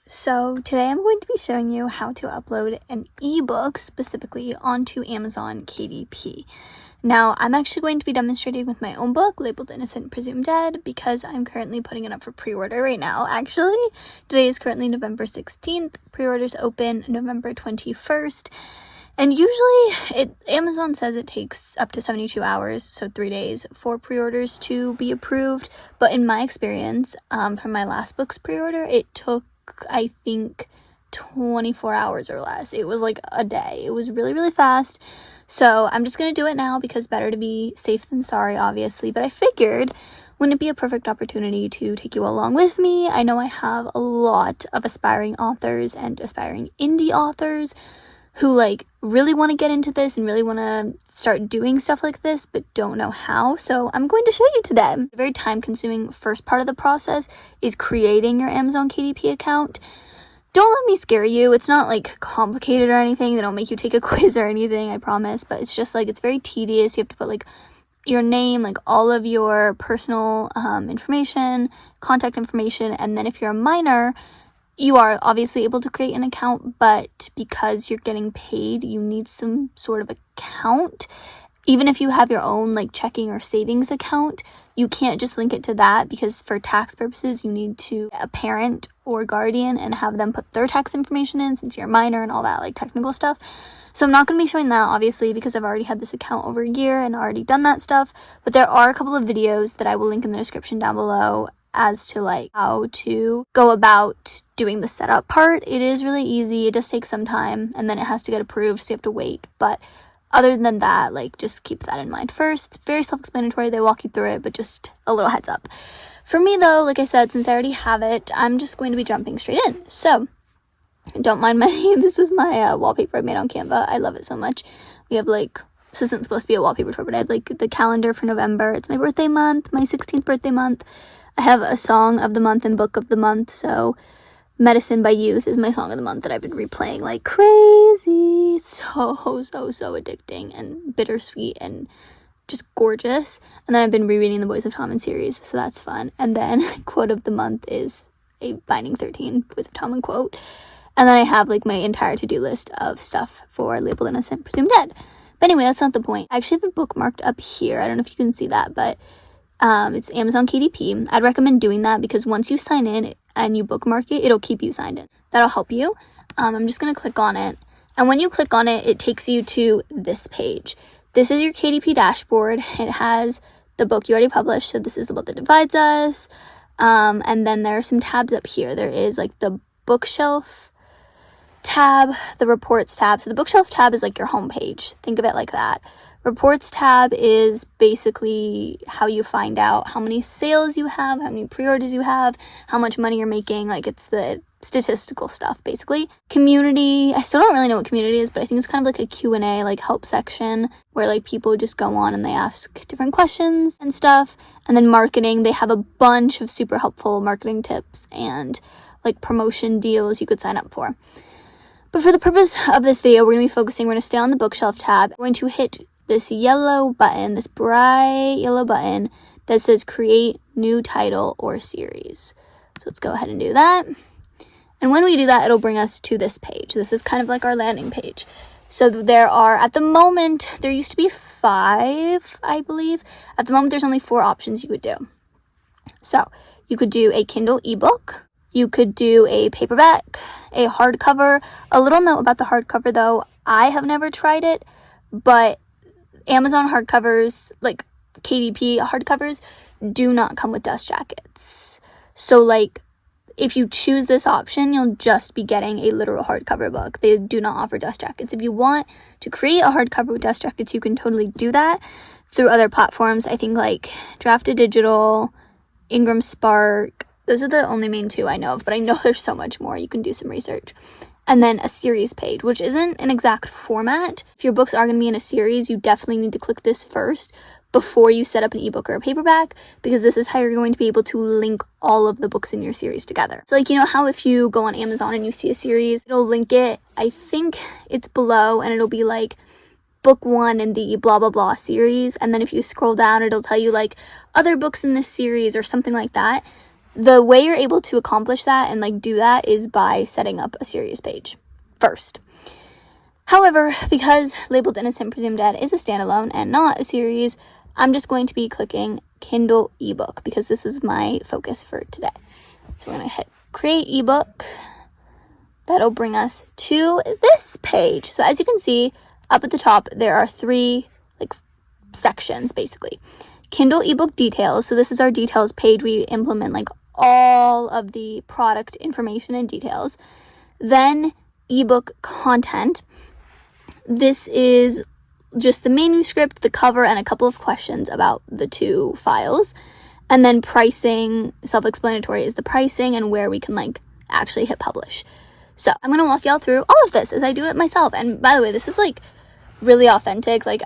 So today I'm going to be showing you how to upload an ebook specifically onto Amazon KDP. Now, I'm actually going to be demonstrating with my own book labeled Innocent Presumed Dead because I'm currently putting it up for pre-order right now. Actually, today is currently November 16th. Pre-orders open November 21st. And usually Amazon says it takes up to 72 hours, so 3 days, for pre-orders to be approved. But in my experience, from my last book's pre-order, it took, I think, 24 hours or less. It was like a day. It was really, really fast. So I'm just going to do it now because better to be safe than sorry, obviously. But I figured, wouldn't it be a perfect opportunity to take you along with me? I know I have a lot of aspiring authors and aspiring indie authors who really want to get into this and really want to start doing stuff like this but don't know how. So I'm going to show you today. The very time-consuming first part of the process is creating your Amazon KDP account. Don't let me scare you. It's not complicated or anything. They don't make you take a quiz or anything, I promise, but it's just it's very tedious. You have to put your name, all of your personal information, contact information, and then if you're a minor, you are obviously able to create an account, but because you're getting paid, you need some sort of account. Even if you have your own checking or savings account, you can't just link it to that because for tax purposes, you need to get a parent or guardian and have them put their tax information in since you're a minor and all that technical stuff. So I'm not going to be showing that obviously because I've already had this account over a year and already done that stuff, but there are a couple of videos that I will link in the description down below as to how to go about doing the setup part. It is really easy. It does take some time and then it has to get approved, so you have to wait. But other than that, just keep that in mind first. It's very self-explanatory. They walk you through it, but just a little heads up. For me though, like I said, since I already have it, I'm just going to be jumping straight in. So don't mind this is my wallpaper I made on Canva. I love it so much. We have this isn't supposed to be a wallpaper tour, but I have the calendar for November. It's my birthday month, my 16th birthday month. I have a song of the month and book of the month, so Medicine by Youth is my song of the month that I've been replaying like crazy. It's so addicting and bittersweet and just gorgeous. And then I've been rereading the Boys of Tommen series, so that's fun. And then quote of the month is a Binding 13 Boys of Tommen quote. And then I have my entire to-do list of stuff for Labeled Innocent Presumed Dead. But anyway, that's not the point. I actually have it bookmarked up here. I don't know if you can see that, but it's Amazon KDP. I'd recommend doing that because once you sign in and you bookmark it, it'll keep you signed in. That'll help you. I'm just going to click on it. And when you click on it, it takes you to this page. This is your KDP dashboard. It has the book you already published. So this is The Book That Divides Us. And then there are some tabs up here. There is the bookshelf tab, the reports tab. So the bookshelf tab is your home page. Think of it like that. Reports tab is basically how you find out how many sales you have, how many pre-orders you have, how much money you're making. It's the statistical stuff, basically. Community, I still don't really know what community is, but I think it's kind of a Q&A, help section, where people just go on and they ask different questions and stuff. And then marketing, they have a bunch of super helpful marketing tips and promotion deals you could sign up for. But for the purpose of this video, we're going to be focusing, we're going to stay on the bookshelf tab. We're going to hit this yellow button, this bright yellow button that says create new title or series. So let's go ahead and do that. And when we do that, it'll bring us to this page. This is kind of our landing page. So there are, at the moment, there used to be 5, I believe. At the moment, there's only 4 options you could do. So you could do a Kindle ebook. You could do a paperback, a hardcover. A little note about the hardcover though, I have never tried it, but Amazon hardcovers, KDP hardcovers, do not come with dust jackets. So if you choose this option, you'll just be getting a literal hardcover book. They do not offer dust jackets. If you want to create a hardcover with dust jackets, you can totally do that through other platforms. I think Drafted Digital, Ingram Spark. Those are the only main 2 I know of, but I know there's so much more. You can do some research. And then a series page, which isn't an exact format. If your books are going to be in a series, you definitely need to click this first before you set up an ebook or a paperback, because this is how you're going to be able to link all of the books in your series together. So how if you go on Amazon and you see a series, it'll link it, I think it's below, and it'll be book 1 in the blah blah blah series. And then if you scroll down, it'll tell you other books in this series or something like that. The way you're able to accomplish that and like do that is by setting up a series page first. However, because Labeled Innocent Presumed Dead is a standalone and not a series, I'm just going to be clicking Kindle ebook because this is my focus for today. So we're going to hit create ebook. That'll bring us to this page. So as you can see up at the top, there are 3 like sections basically. Kindle ebook details. So this is our details page. We implement like all of the product information and details. Then ebook content. This is just the manuscript, the cover, and a couple of questions about the 2 files. And then pricing, self-explanatory is the pricing and where we can like actually hit publish. So I'm going to walk y'all through all of this as I do it myself. And by the way, this is like really authentic. Like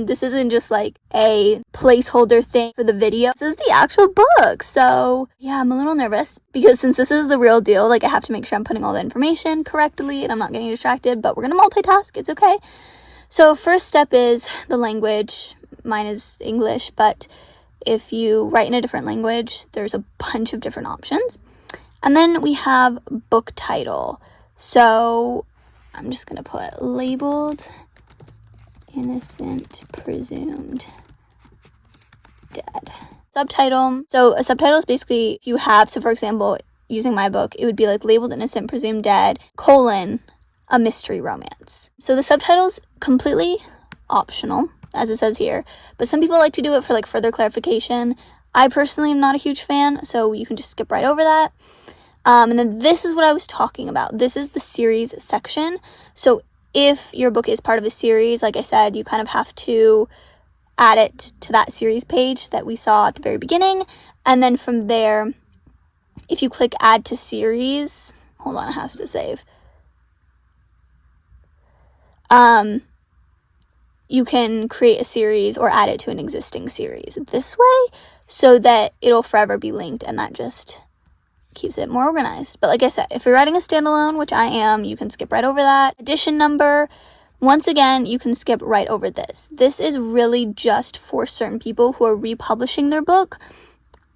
this isn't just like a placeholder thing for the video. This is the actual book. So yeah, I'm a little nervous because since this is the real deal, like I have to make sure I'm putting all the information correctly and I'm not getting distracted, but we're going to multitask. It's okay. So first step is the language. Mine is English, but if you write in a different language, there's a bunch of different options. And then we have book title. So I'm just going to put Labeled Innocent Presumed Dead. Subtitle. So a subtitle is basically if you have, so for example, using my book, it would be like Labeled Innocent Presumed Dead, a mystery romance. So the subtitle's completely optional, as it says here, but some people like to do it for like further clarification. I personally am not a huge fan, so you can just skip right over that. And then this is what I was talking about. This is the series section. So if your book is part of a series, like I said, you kind of have to add it to that series page that we saw at the very beginning. And then from there, if you click add to series, hold on, it has to save. You can create a series or add it to an existing series this way so that it'll forever be linked, and that just keeps it more organized. But like I said, if you're writing a standalone, which I am, you can skip right over that. Edition number, once again, you can skip right over this. This is really just for certain people who are republishing their book,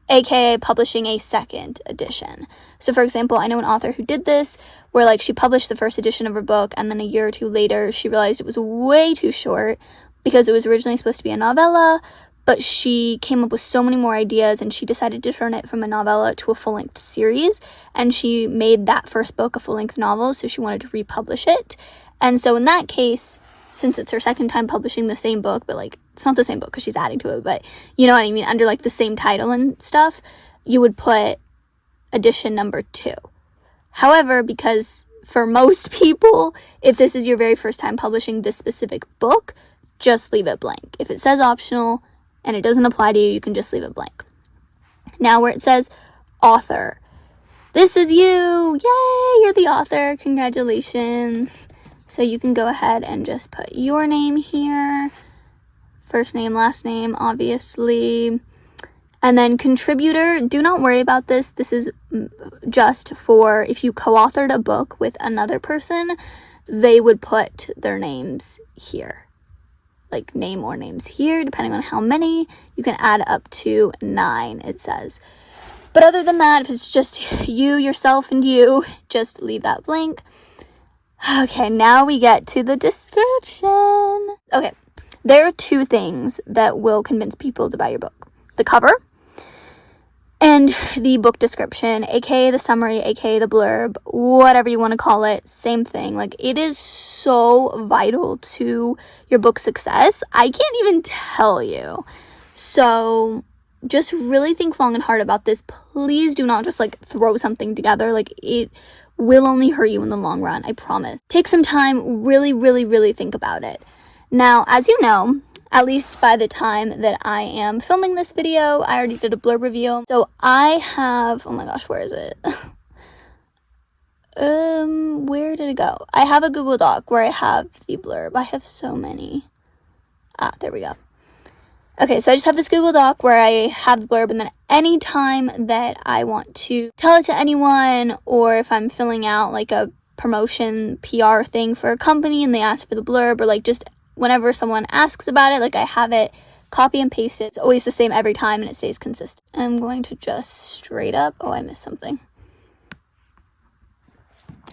aka publishing a second edition. So for example, I know an author who did this where like she published the first edition of her book and then a year or 2 later she realized it was way too short because it was originally supposed to be a novella, but she came up with so many more ideas and she decided to turn it from a novella to a full-length series, and she made that first book a full-length novel, so she wanted to republish it. And so in that case, since it's her second time publishing the same book, but like it's not the same book because she's adding to it, but you know what I mean, under like the same title and stuff, you would put edition number 2. However, because for most people, if this is your very first time publishing this specific book, just leave it blank. If it says optional and it doesn't apply to you, you can just leave it blank. Now where it says author, this is you. Yay, you're the author. Congratulations. So you can go ahead and just put your name here. First name, last name, obviously. And then contributor, do not worry about this. This is just for if you co-authored a book with another person, they would put their names here. Like name or names here, depending on how many. You can add up to 9, it says. But other than that, if it's just you, yourself, and you, just leave that blank. Okay, now we get to the description. Okay, there are 2 things that will convince people to buy your book. The cover and the book description, aka the summary, aka the blurb, whatever you want to call it, same thing. Like, it is so vital to your book's success. I can't even tell you. So just really think long and hard about this. Please do not just like throw something together. Like, it will only hurt you in the long run, I promise. Take some time, really think about it. Now, as you know, at least by the time that I am filming this video, I already did a blurb review. So I have, oh my gosh, where is it? Where did it go? I have a Google Doc where I have the blurb. I have so many. There we go. Okay, so I just have this Google Doc where I have the blurb, and then anytime that I want to tell it to anyone, or if I'm filling out like a promotion PR thing for a company and they ask for the blurb, or like just whenever someone asks about it, like I have it copy and paste it. It's always the same every time and it stays consistent. I'm going to just straight up, oh, I missed something.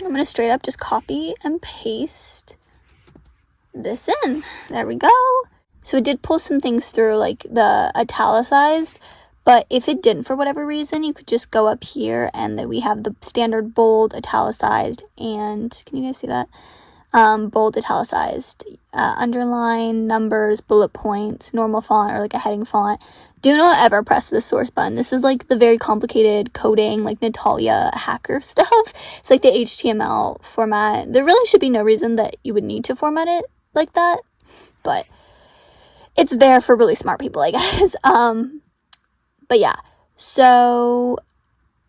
I'm going to straight up just copy and paste this in. There we go. So it did pull some things through, like the italicized, but if it didn't for whatever reason, you could just go up here and then we have the standard bold, italicized, and can you guys see that? Bold, italicized, underline, numbers, bullet points, normal font, or like a heading font. Do not ever press the source button. This is like the very complicated coding, like Natalia hacker stuff. It's like the HTML format. There really should be no reason that you would need to format it like that, but it's there for really smart people, I guess. But yeah, so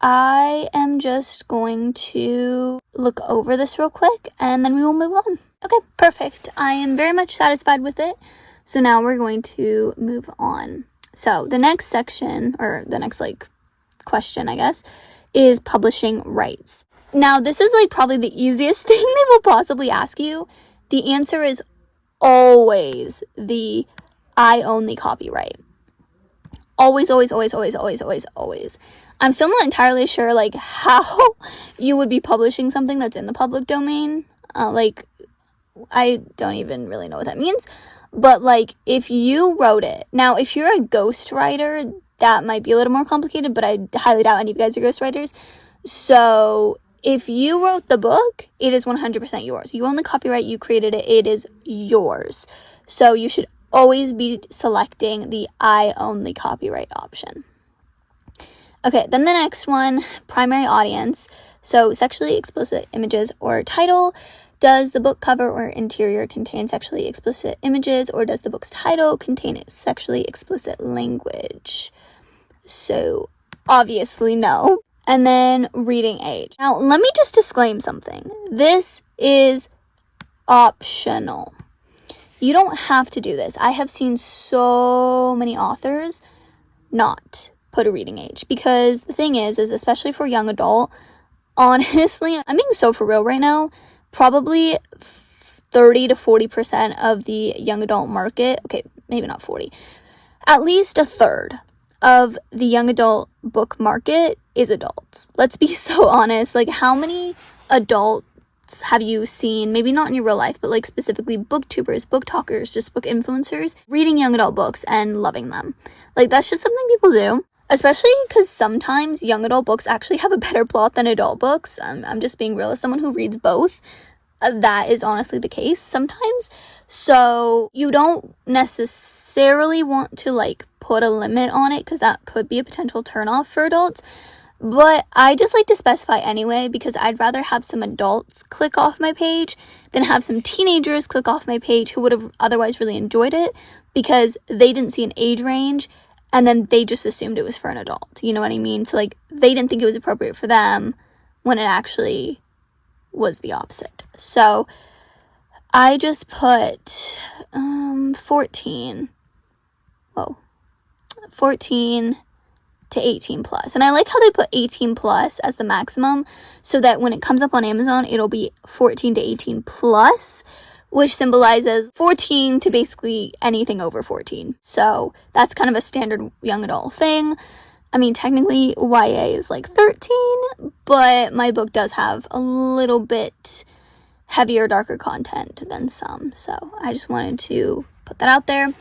I am just going to look over this real quick and then we will move on. Okay, perfect. I am very much satisfied with it. So now we're going to move on. So the next section, or the next like question, I guess, is publishing rights. Now this is like probably the easiest thing they will possibly ask you. The answer is always the I own the copyright. Always, always, always, always, always, always, always. I'm still not entirely sure, like, how you would be publishing something that's in the public domain. Like, I don't even really know what that means. But, like, if you wrote it. Now, if you're a ghostwriter, that might be a little more complicated, but I highly doubt any of you guys are ghostwriters. So, if you wrote the book, it is 100% yours. You own the copyright, you created it, it is yours. So, you should always be selecting the I own the copyright option. Okay, then the next one, primary audience. So sexually explicit images or title. Does the book cover or interior contain sexually explicit images, or does the book's title contain sexually explicit language? So obviously no. And then reading age. Now let me just disclaim something. This is optional. You don't have to do this. I have seen so many authors not put a reading age, because the thing is especially for young adult, honestly, I'm being so for real right now, probably 30 to 40% of the young adult market, okay, maybe not 40, at least a third of the young adult book market is adults. Let's be so honest. Like, how many adults have you seen, maybe not in your real life, but like specifically booktubers, book talkers, just book influencers, reading young adult books and loving them? Like, that's just something people do, especially because sometimes young adult books actually have a better plot than adult books. I'm just being real as someone who reads both. That is honestly the case sometimes. So you don't necessarily want to like put a limit on it, because that could be a potential turnoff for adults. But I just like to specify anyway, because I'd rather have some adults click off my page than have some teenagers click off my page who would have otherwise really enjoyed it, because they didn't see an age range and then they just assumed it was for an adult. You know what I mean? So like, they didn't think it was appropriate for them when it actually was the opposite. So I just put 14 to 18 plus. And I like how they put 18 plus as the maximum, so that when it comes up on Amazon, it'll be 14 to 18 plus, which symbolizes 14 to basically anything over 14. So that's kind of a standard young adult thing. I mean, technically YA is like 13, but my book does have a little bit heavier, darker content than some. So I just wanted to put that out there.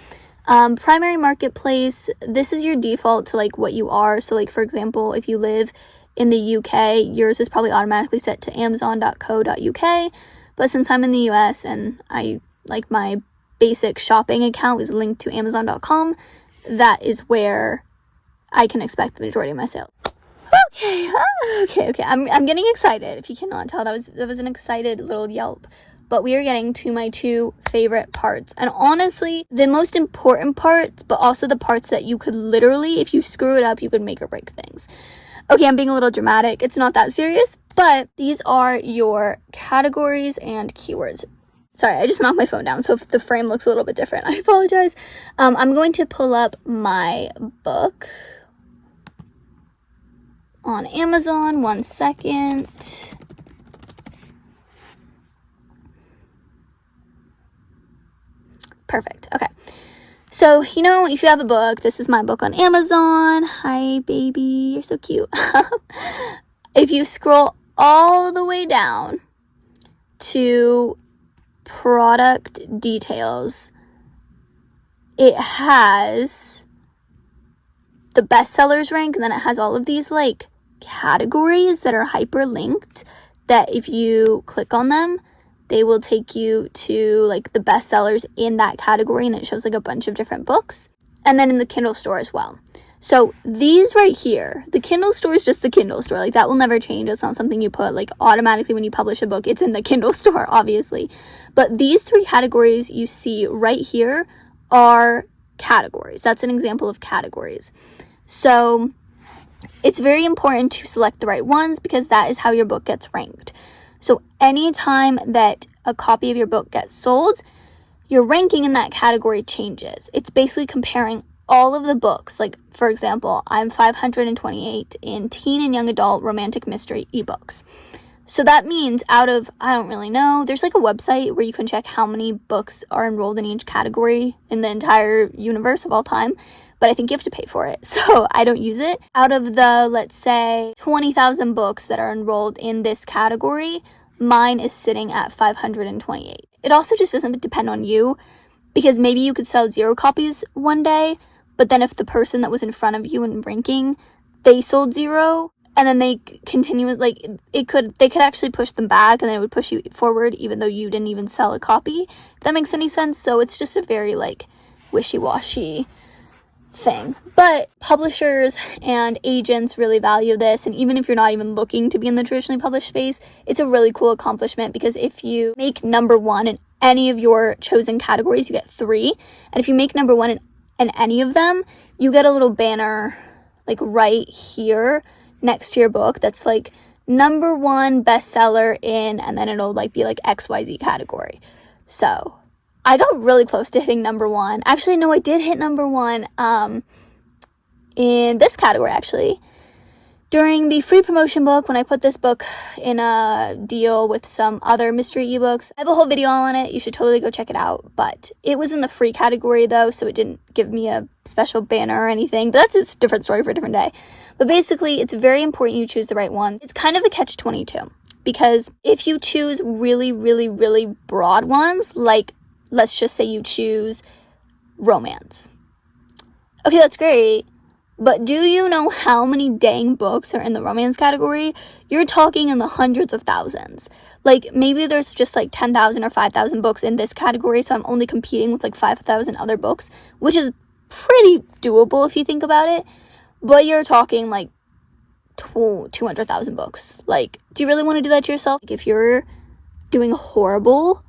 Primary marketplace, this is your default to like what you are. So like, for example, if you live in the UK, yours is probably automatically set to amazon.co.uk. But since I'm in the US and I like my basic shopping account is linked to amazon.com, that is where I can expect the majority of my sales. Okay. I'm getting excited. If you cannot tell, that was an excited little yelp. But we are getting to my two favorite parts. And honestly, the most important parts, but also the parts that you could literally, if you screw it up, you could make or break things. Okay, I'm being a little dramatic. It's not that serious, but these are your categories and keywords. Sorry, I just knocked my phone down, so if the frame looks a little bit different, I apologize. I'm going to pull up my book on Amazon. 1 second. Perfect. Okay. So, if you have a book, this is my book on Amazon. Hi, baby, you're so cute. If you scroll all the way down to product details, it has the bestsellers rank, and then it has all of these categories that are hyperlinked, that if you click on them, they will take you to the bestsellers in that category, and it shows a bunch of different books. And then in the Kindle store as well. So these right here, the Kindle store is just the Kindle store. That will never change. It's not something you put automatically when you publish a book. It's in the Kindle store, obviously. But these 3 categories you see right here are categories. That's an example of categories. So it's very important to select the right ones, because that is how your book gets ranked. So anytime that a copy of your book gets sold, your ranking in that category changes. It's basically comparing all of the books. For example, I'm 528 in teen and young adult romantic mystery ebooks. So that means out of, I don't really know, there's a website where you can check how many books are enrolled in each category in the entire universe of all time. But I think you have to pay for it, so I don't use it. Out of the, let's say, 20,000 books that are enrolled in this category, mine is sitting at 528. It also just doesn't depend on you, because maybe you could sell 0 copies one day, but then if the person that was in front of you in ranking, they sold 0, and then they continue, they could actually push them back, and then it would push you forward even though you didn't even sell a copy, if that makes any sense. So it's just a very, wishy-washy thing. But publishers and agents really value this, and even if you're not even looking to be in the traditionally published space, it's a really cool accomplishment, because if you make number 1 in any of your chosen categories, you get 3, and if you make number 1 in any of them, you get a little banner right here next to your book that's number 1 bestseller in, and then it'll be XYZ category. So I got really close to hitting number 1. Actually, no, I did hit number 1 in this category, actually. During the free promotion book, when I put this book in a deal with some other mystery ebooks, I have a whole video on it. You should totally go check it out. But it was in the free category, though, so it didn't give me a special banner or anything. But that's a different story for a different day. But basically, it's very important you choose the right one. It's kind of a catch-22, because if you choose really, really, really broad ones, let's just say you choose romance. Okay, that's great. But do you know how many dang books are in the romance category? You're talking in the hundreds of thousands. Maybe there's just 10,000 or 5,000 books in this category, so I'm only competing with 5,000 other books, which is pretty doable if you think about it. But you're talking 200,000 books. Do you really want to do that to yourself? If you're doing horrible,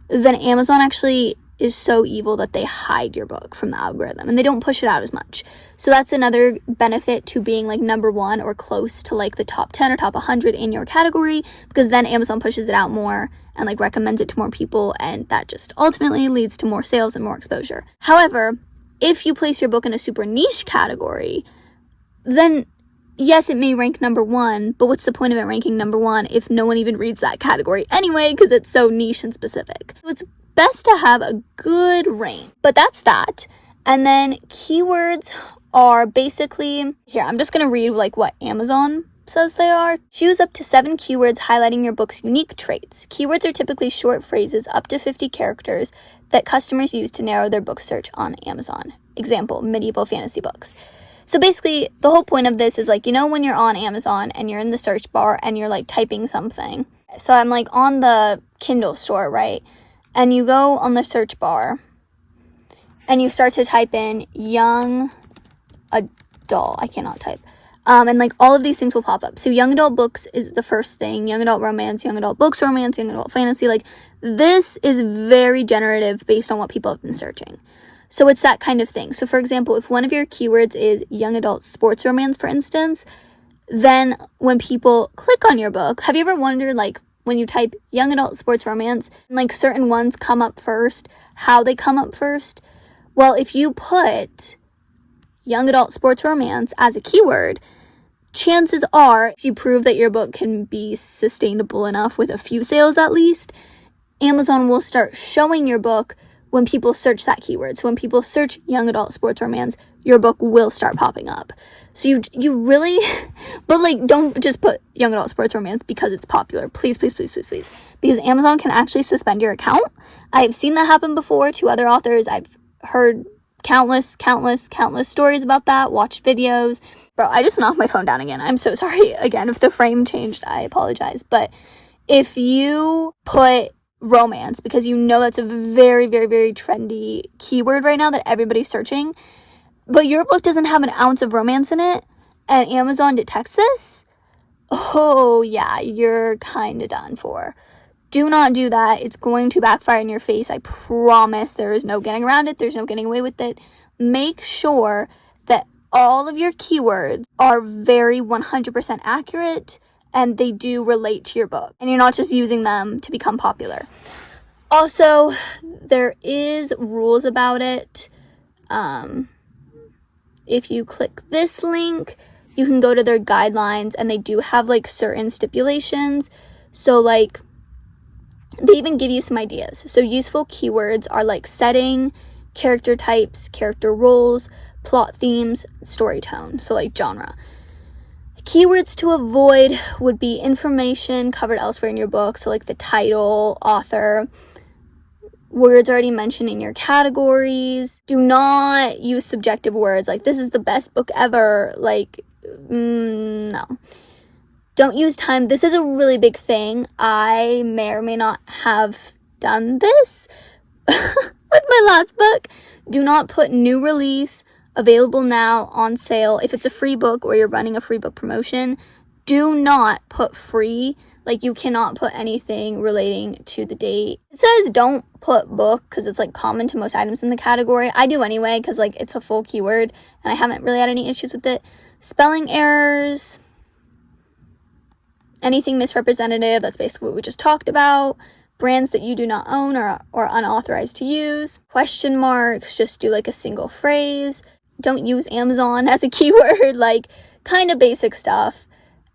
then Amazon actually is so evil that they hide your book from the algorithm, and they don't push it out as much. So that's another benefit to being number 1 or close to the top 10 or top 100 in your category, because then Amazon pushes it out more and recommends it to more people, and that just ultimately leads to more sales and more exposure. However, if you place your book in a super niche category, then yes, it may rank number 1, but what's the point of it ranking number 1 if no one even reads that category anyway, because it's so niche and specific? So it's best to have a good range. But that's that. And then keywords are basically, here, I'm just going to read what Amazon says they are. Choose up to 7 keywords highlighting your book's unique traits. Keywords are typically short phrases up to 50 characters that customers use to narrow their book search on Amazon. Example, medieval fantasy books. So basically, the whole point of this is when you're on Amazon and you're in the search bar and you're typing something. So I'm on the Kindle store, right? And you go on the search bar and you start to type in young adult. I cannot type. And all of these things will pop up. So young adult books is the first thing. Young adult romance, young adult books romance, young adult fantasy. This is very generative based on what people have been searching. So it's that kind of thing. So for example, if one of your keywords is young adult sports romance, for instance, then when people click on your book, have you ever wondered when you type young adult sports romance, certain ones come up first, how they come up first? Well, if you put young adult sports romance as a keyword, chances are, if you prove that your book can be sustainable enough with a few sales at least, Amazon will start showing your book when people search that keyword. So when people search young adult sports romance, your book will start popping up. So you really, but like, don't just put young adult sports romance because it's popular. Please, please, please, please, please. Because Amazon can actually suspend your account. I've seen that happen before to other authors. I've heard countless stories about that, watched videos. Bro, I just knocked my phone down again. I'm so sorry. Again, if the frame changed, I apologize. But if you put romance, because you know that's a very, very, very trendy keyword right now that everybody's searching, but your book doesn't have an ounce of romance in it, and Amazon detects this, oh yeah, you're kind of done for. Do not do that. It's going to backfire in your face. I promise. There is no getting around it. There's no getting away with it. Make sure that all of your keywords are very 100% accurate and they do relate to your book. And you're not just using them to become popular. Also, there is rules about it. If you click this link, you can go to their guidelines and they do have like certain stipulations. So like, they even give you some ideas. So useful keywords are like setting, character types, character roles, plot themes, story tone. So like genre. Keywords to avoid would be information covered elsewhere in your book. So like the title, author, words already mentioned in your categories. Do not use subjective words like this is the best book ever. Like, no. Don't use time. This is a really big thing. I may or may not have done this with my last book. Do not put new release, available now, on sale. If it's a free book or you're running a free book promotion, do not put free. Like, you cannot put anything relating to the date. It says don't put book because it's like common to most items in the category. I do anyway because like it's a full keyword and I haven't really had any issues with it. Spelling errors. Anything misrepresentative, that's basically what we just talked about. Brands that you do not own or unauthorized to use. Question marks, just do like a single phrase. Don't use Amazon as a keyword, like kind of basic stuff.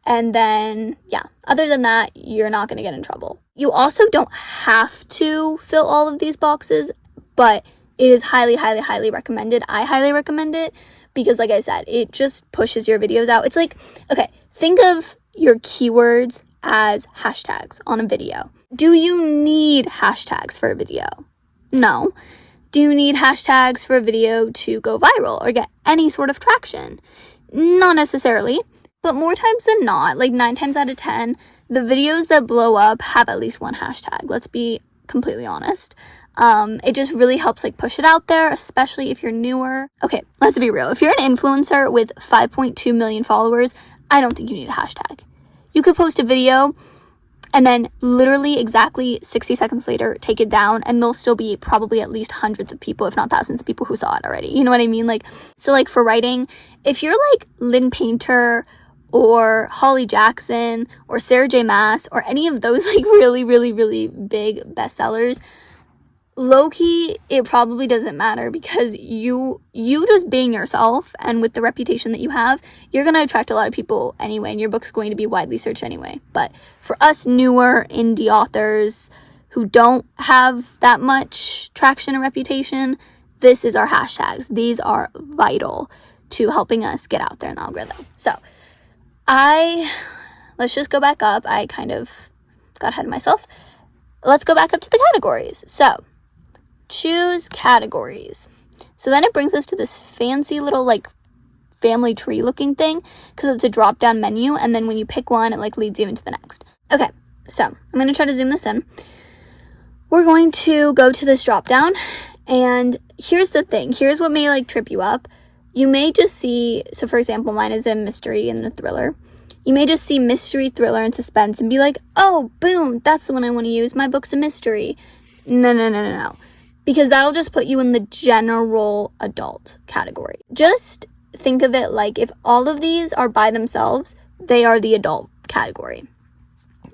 And then, yeah, other than that, you're not going to get in trouble. You also don't have to fill all of these boxes, but it is highly, highly, highly recommended. I highly recommend it because, like I said, it just pushes your videos out. It's like, okay, think of your keywords as hashtags on a video. Do you need hashtags for a video? No. Do you need hashtags for a video to go viral or get any sort of traction? Not necessarily, but more times than not, like 9 times out of 10, the videos that blow up have at least one hashtag. Let's be completely honest. It just really helps like push it out there, especially if you're newer. Okay, let's be real. If you're an influencer with 5.2 million followers, I don't think you need a hashtag. You could post a video and then literally exactly 60 seconds later, take it down and there'll still be probably at least hundreds of people, if not thousands of people who saw it already. You know what I mean? Like, so like for writing, if you're like Lynn Painter or Holly Jackson or Sarah J. Maas or any of those like really, really, really big bestsellers, low-key, it probably doesn't matter because you just being yourself and with the reputation that you have, you're going to attract a lot of people anyway, and your book's going to be widely searched anyway. But for us newer indie authors who don't have that much traction and reputation, this is our hashtags. These are vital to helping us get out there in the algorithm. So let's just go back up. I kind of got ahead of myself. Let's go back up to the categories. So choose categories. So then it brings us to this fancy little like family tree looking thing because it's a drop down menu, and then when you pick one it like leads you into the next. Okay, so I'm going to try to zoom this in. We're going to go to this drop down, and here's the thing. Here's what may like trip you up. You may just see, so for example, mine is a mystery and a thriller. You may just see mystery, thriller, and suspense and be like, oh, boom, that's the one I want to use. My book's a mystery. No. Because that'll just put you in the general adult category. Just think of it like if all of these are by themselves, they are the adult category.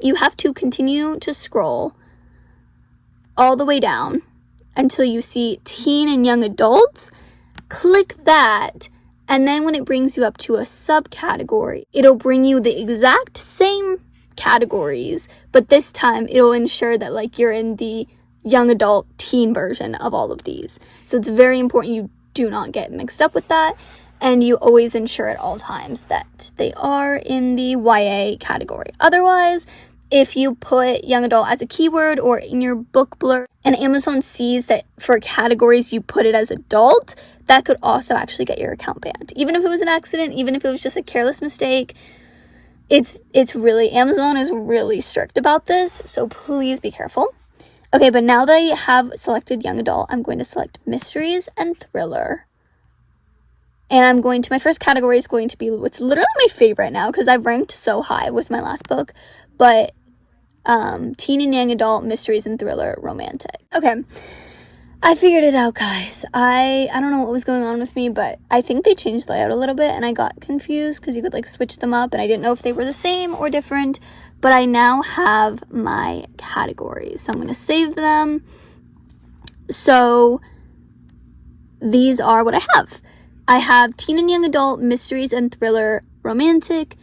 You have to continue to scroll all the way down until you see teen and young adults. Click that, and then when it brings you up to a subcategory, it'll bring you the exact same categories, but this time it'll ensure that like you're in the young adult teen version of all of these. So it's very important you do not get mixed up with that, and you always ensure at all times that they are in the YA category. Otherwise, if you put young adult as a keyword or in your book blurb and Amazon sees that for categories you put it as adult, that could also actually get your account banned. Even if it was an accident, even if it was just a careless mistake, it's really, Amazon is really strict about this, so please be careful. Okay, but now that I have selected young adult, I'm going to select mysteries and thriller. And my first category is going to be what's literally my favorite now, because I've ranked so high with my last book, but teen and young adult, mysteries and thriller, romantic. Okay, I figured it out, guys. I don't know what was going on with me, but I think they changed layout a little bit, and I got confused because you could like switch them up, and I didn't know if they were the same or different, but I now have my categories, so I'm going to save them. So these are what I have. I have teen and young adult, mysteries and thriller, romantic,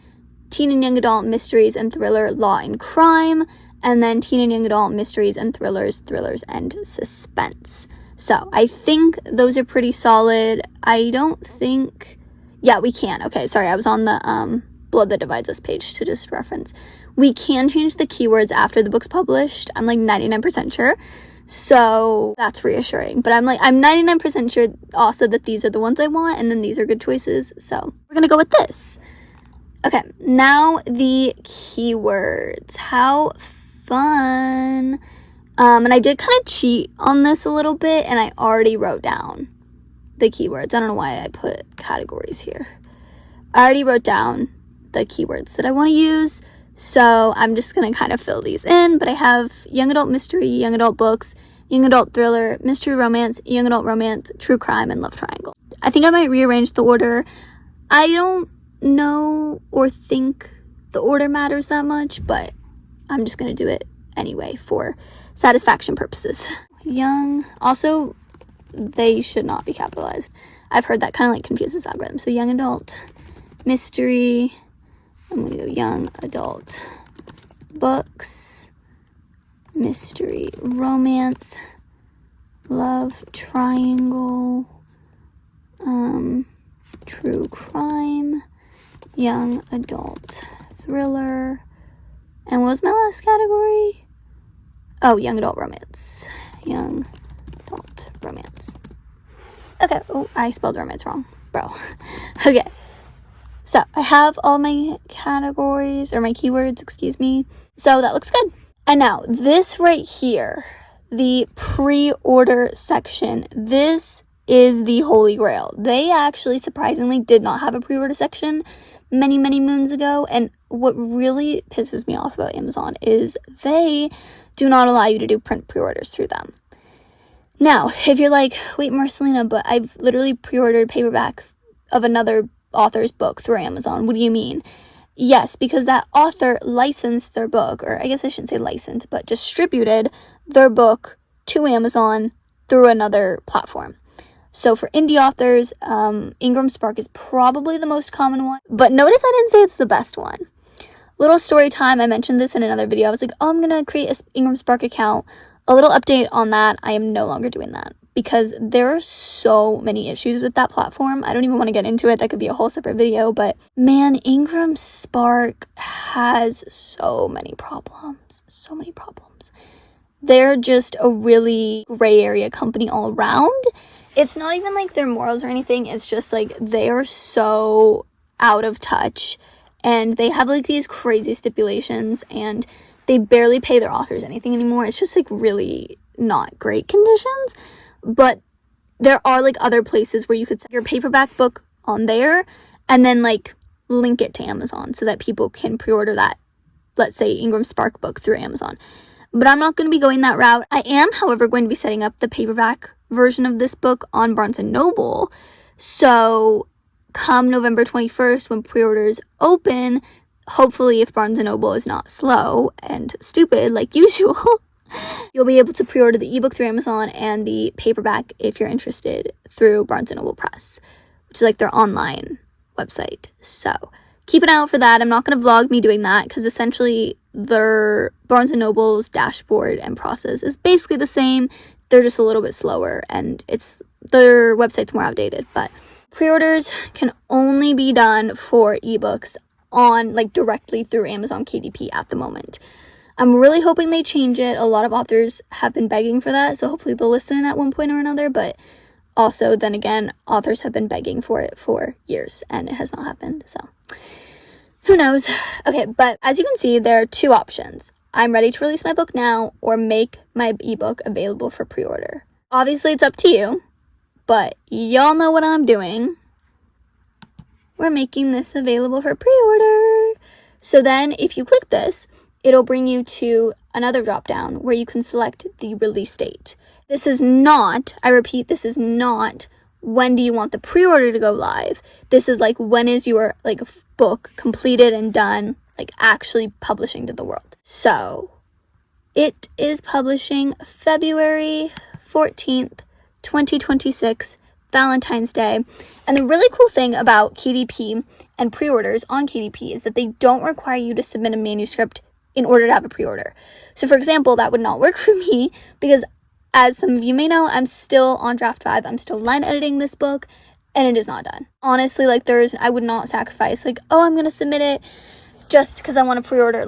teen and young adult, mysteries and thriller, law and crime, and then teen and young adult, mysteries and thrillers and suspense. So I think those are pretty solid. I don't think, yeah, we can. Okay, sorry, I was on the Blood That Divides Us page to just reference. We can change the keywords after the book's published. I'm like 99% sure. So that's reassuring, but I'm 99% sure also that these are the ones I want, and then these are good choices, so we're gonna go with this. Okay, now the keywords. How fun. And I did kind of cheat on this a little bit, and I already wrote down the keywords. I don't know why I put categories here. I already wrote down the keywords that I want to use, so I'm just going to kind of fill these in, but I have young adult mystery, young adult books, young adult thriller, mystery romance, young adult romance, true crime, and love triangle. I think I might rearrange the order. I don't know or think the order matters that much, but I'm just going to do it anyway for satisfaction purposes. Young, also, they should not be capitalized. I've heard that kind of like confuses the algorithm. So young adult, mystery, I'm going to go young adult books, mystery, romance, love triangle, true crime, young adult thriller, and what was my last category? Oh, young adult romance. Young adult romance. Okay, oh, I spelled romance wrong, bro. Okay. So I have all my categories, or my keywords, excuse me. So that looks good. And now this right here, the pre-order section, this is the holy grail. They actually surprisingly did not have a pre-order section many moons ago. And what really pisses me off about Amazon is they do not allow you to do print pre-orders through them. Now, if you're like, wait, Marcelina, but I've literally pre-ordered paperback of another author's book through Amazon. What do you mean? Yes, because that author licensed their book, or I guess I shouldn't say licensed, but distributed their book to Amazon through another platform. So for indie authors, Ingram Spark is probably the most common one, but notice I didn't say it's the best one. Little story time, I mentioned this in another video. I was like, oh, I'm gonna create an Ingram Spark account. A little update on that, I am no longer doing that, because there are so many issues with that platform. I don't even want to get into it. That could be a whole separate video, but man, Ingram Spark has so many problems. So many problems. They're just a really gray area company all around. It's not even like their morals or anything. It's just like they are so out of touch, and they have like these crazy stipulations, and they barely pay their authors anything anymore. It's just like really not great conditions. But there are like other places where you could set your paperback book on there and then like link it to Amazon so that people can pre-order that, let's say, Ingram Spark book through Amazon. But I'm not going to be going that route. I am, however, going to be setting up the paperback version of this book on Barnes & Noble. So come November 21st, when pre-orders open, hopefully if Barnes & Noble is not slow and stupid like usual, you'll be able to pre-order the ebook through Amazon and the paperback, if you're interested, through Barnes & Noble Press, which is like their online website. So keep an eye out for that. I'm not going to vlog me doing that, because essentially their Barnes & Noble's dashboard and process is basically the same. They're just a little bit slower, and their website's more outdated. But pre-orders can only be done for ebooks on directly through Amazon KDP at the moment. I'm really hoping they change it. A lot of authors have been begging for that, so hopefully they'll listen at one point or another. But also, then again, authors have been begging for it for years, and it has not happened. So who knows? Okay, but as you can see, there are two options. I'm ready to release my book now, or make my ebook available for pre-order. Obviously, it's up to you, but y'all know what I'm doing. We're making this available for pre-order. So then, if you click this, it'll bring you to another drop-down where you can select the release date. This is not, I repeat, this is not when do you want the pre-order to go live. This is when is your book completed and done, actually publishing to the world. So it is publishing February 14th, 2026, Valentine's Day. And the really cool thing about KDP and pre-orders on KDP is that they don't require you to submit a manuscript in order to have a pre-order. So for example, that would not work for me because, as some of you may know, I'm still on draft 5. I'm still line editing this book, and it is not done. Honestly, I would not sacrifice, I'm going to submit it just because I want to pre-order.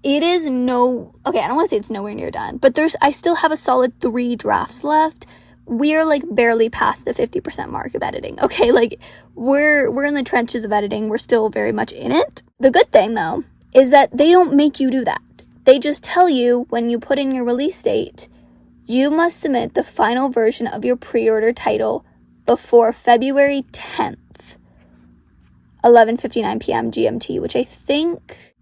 It is I don't want to say it's nowhere near done, but I still have a solid 3 drafts left. We're barely past the 50% mark of editing, okay? We're in the trenches of editing. We're still very much in it. The good thing, though, is that they don't make you do that. They just tell you when you put in your release date, you must submit the final version of your pre-order title before February 10th, 11:59 p.m. GMT, which I think...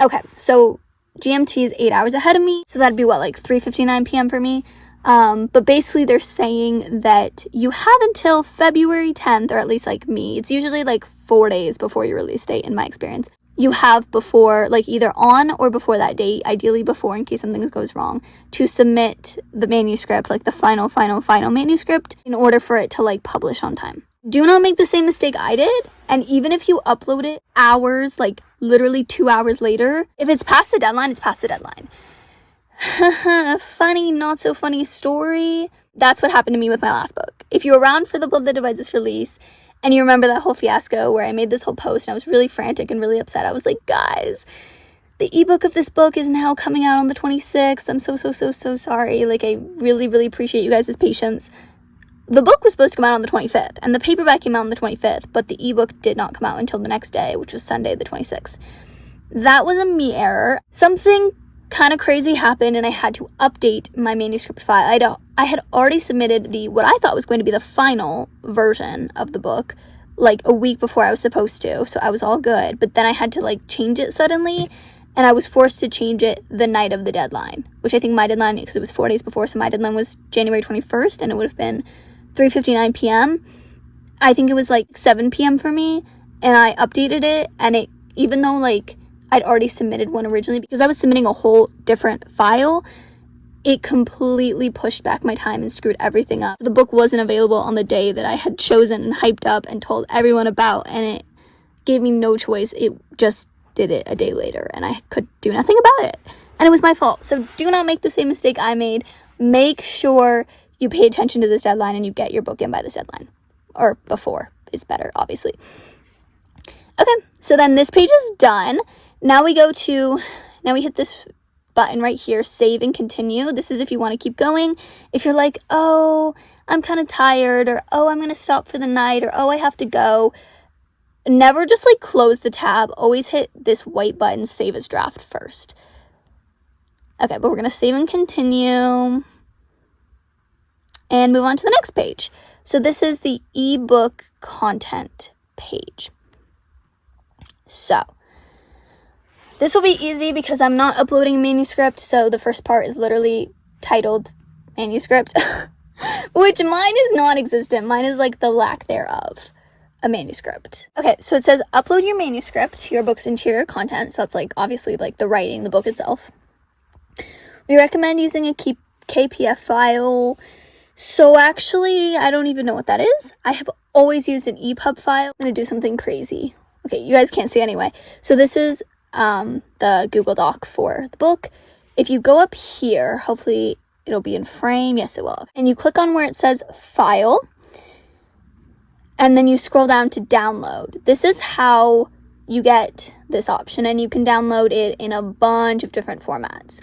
Okay, so GMT is 8 hours ahead of me, so that'd be 3:59 p.m. for me. But basically they're saying that you have until February 10th, or at least me. It's usually 4 days before your release date in my experience. You have before, either on or before that date, ideally before in case something goes wrong, to submit the manuscript, the final manuscript, in order for it to publish on time. Do not make the same mistake I did, and even if you upload it hours, literally 2 hours later, if it's past the deadline, it's past the deadline. Funny, not so funny story. That's what happened to me with my last book. If you're around for the Blood That Divides its release, and you remember that whole fiasco where I made this whole post and I was really frantic and really upset. I was like, guys, the ebook of this book is now coming out on the 26th. I'm so sorry. I really, really appreciate you guys' patience. The book was supposed to come out on the 25th, and the paperback came out on the 25th, but the ebook did not come out until the next day, which was Sunday the 26th. That was a me error. Something kind of crazy happened, and I had to update my manuscript file. I had already submitted what I thought was going to be the final version of the book a week before I was supposed to, so I was all good. But then I had to change it suddenly, and I was forced to change it the night of the deadline, which I think my deadline, because it was 4 days before, so my deadline was January 21st, and it would have been 3:59 p.m. I think it was 7 p.m. for me, and I updated it, and it, even though I'd already submitted one originally, because I was submitting a whole different file, it completely pushed back my time and screwed everything up. The book wasn't available on the day that I had chosen and hyped up and told everyone about, and it gave me no choice. It just did it a day later, and I could do nothing about it. And it was my fault. So do not make the same mistake I made. Make sure you pay attention to this deadline and you get your book in by this deadline. Or before is better, obviously. Okay, so then this page is done. Now we hit this button right here, save and continue. This is if you want to keep going. If you're like, oh, I'm kind of tired, or oh, I'm going to stop for the night, or oh, I have to go. Never just close the tab. Always hit this white button, save as draft first. Okay, but we're going to save and continue and move on to the next page. So this is the ebook content page. So this will be easy because I'm not uploading a manuscript, so the first part is literally titled manuscript, which mine is non-existent. Mine is the lack thereof, a manuscript. Okay, so it says upload your manuscript to your book's interior content, so that's obviously the writing, the book itself. We recommend using a KPF file. So actually, I don't even know what that is. I have always used an EPUB file. I'm going to do something crazy. Okay, you guys can't see anyway. So this is the Google Doc for the book. If you go up here, hopefully it'll be in frame. Yes, it will. And you click on where it says File, and then you scroll down to Download. This is how you get this option, and you can download it in a bunch of different formats.